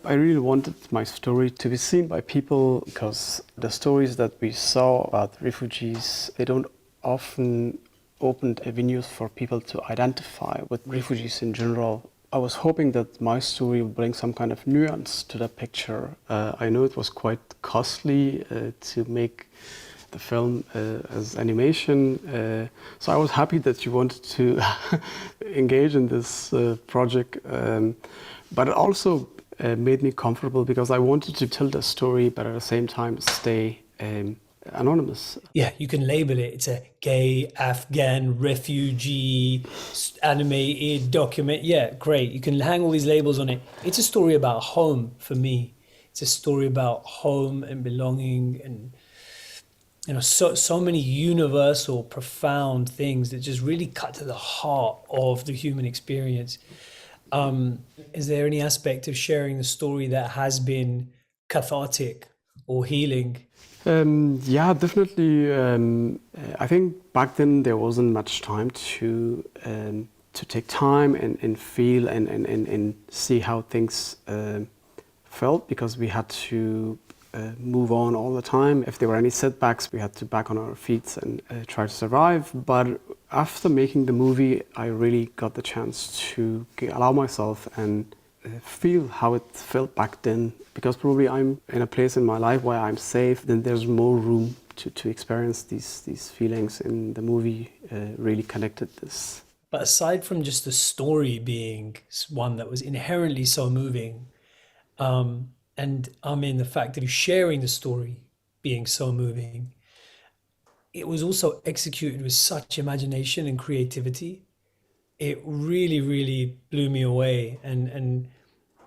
I really wanted my story to be seen by people because the stories that we saw about refugees, they don't often open avenues for people to identify with refugees in general. I was hoping that my story would bring some kind of nuance to the picture. I know it was quite costly to make the film as animation, so I was happy that you wanted to engage in this project, but it also made me comfortable because I wanted to tell the story, but at the same time stay anonymous. Yeah, you can label it. It's a gay Afghan refugee animated document. Yeah, great. You can hang all these labels on it. It's a story about home for me. It's a story about home and belonging, and so many universal, profound things that just really cut to the heart of the human experience. Is there any aspect of sharing the story that has been cathartic or healing? Yeah, definitely. I think back then there wasn't much time to take time and feel and see how things felt, because we had to move on all the time. If there were any setbacks, we had to back on our feet and try to survive. But after making the movie, I really got the chance to allow myself and feel how it felt back then, because probably I'm in a place in my life where I'm safe, then there's more room to experience these feelings, and the movie really connected this. But aside from just the story being one that was inherently so moving, and I mean the fact that you're sharing the story being so moving, it was also executed with such imagination and creativity. It really, really blew me away. And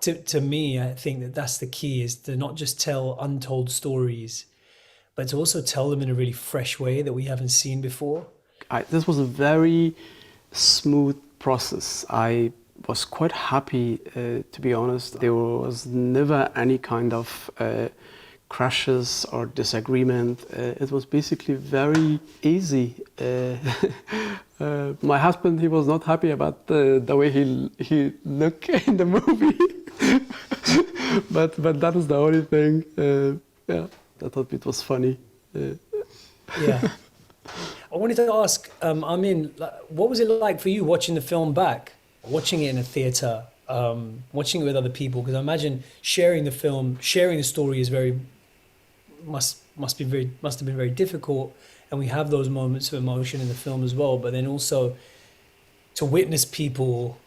to me, I think that that's the key, is to not just tell untold stories, but to also tell them in a really fresh way that we haven't seen before. This was a very smooth process. I was quite happy, to be honest. There was never any kind of crashes or disagreement. It was basically very easy. My husband, he was not happy about the way he looked in the movie, but that is the only thing. Yeah, I thought it was funny. Yeah. I wanted to ask, Amin, what was it like for you watching the film back, watching it in a theatre, watching it with other people? Because I imagine sharing the film, sharing the story is must have been very difficult, and we have those moments of emotion in the film as well. But then also to witness people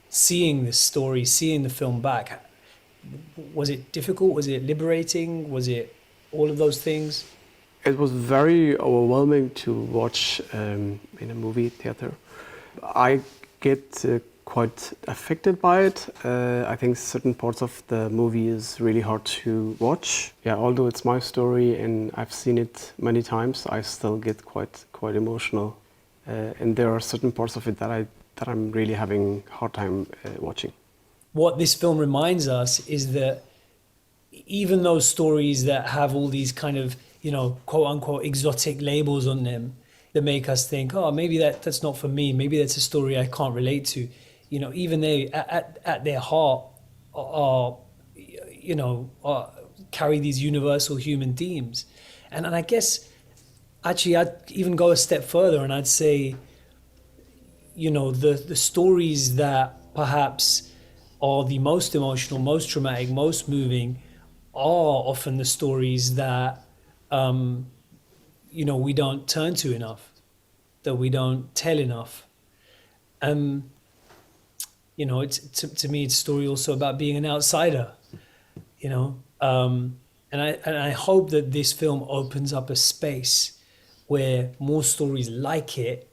seeing this story, seeing the film back, was it difficult? Was it liberating? Was it all of those things? It was very overwhelming to watch in a movie theater. I get quite affected by it. I think certain parts of the movie is really hard to watch. Yeah, although it's my story and I've seen it many times, I still get quite emotional. And there are certain parts of it that I'm really having a hard time watching. What this film reminds us is that even those stories that have all these kind of, quote unquote exotic labels on them that make us think, oh, maybe that's not for me, maybe that's a story I can't relate to, even they at their heart are carry these universal human themes. And I guess actually I'd even go a step further, and I'd say, the stories that perhaps are the most emotional, most traumatic, most moving are often the stories that we don't turn to enough, that we don't tell enough. It's to me, it's a story also about being an outsider, and I hope that this film opens up a space where more stories like it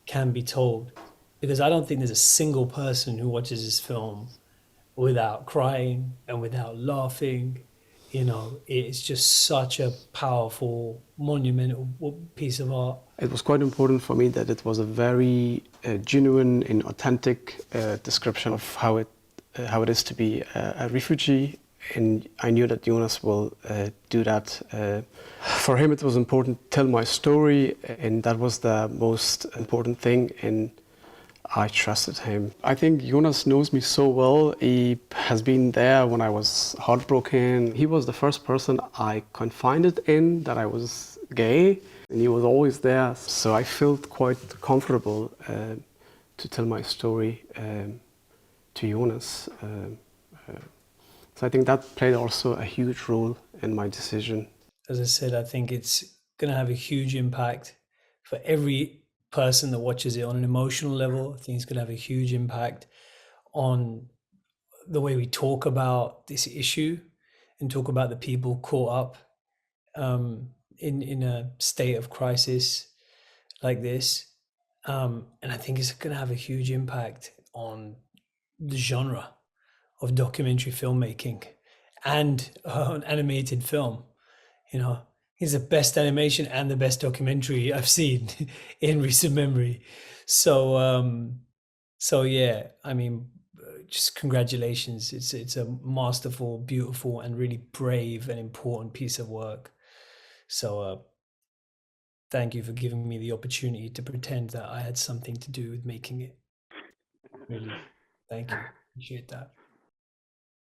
can be told, because I don't think there's a single person who watches this film without crying and without laughing. It's just such a powerful, monumental piece of art. It was quite important for me that it was a very genuine and authentic description of how it is to be a refugee, and I knew that Jonas will do that. For him, it was important to tell my story, and that was the most important thing. And I trusted him. I think Jonas knows me so well. He has been there when I was heartbroken. He was the first person I confided in that I was gay, and he was always there. So I felt quite comfortable to tell my story to Jonas. So I think that played also a huge role in my decision. As I said, I think it's going to have a huge impact for every person that watches it on an emotional level. I think it's going to have a huge impact on the way we talk about this issue and talk about the people caught up in a state of crisis like this. And I think it's going to have a huge impact on the genre of documentary filmmaking and on animated film. You know, it's the best animation and the best documentary I've seen in recent memory. So yeah, I mean, just congratulations. It's a masterful, beautiful, and really brave and important piece of work. So thank you for giving me the opportunity to pretend that I had something to do with making it. Really, thank you. Appreciate that.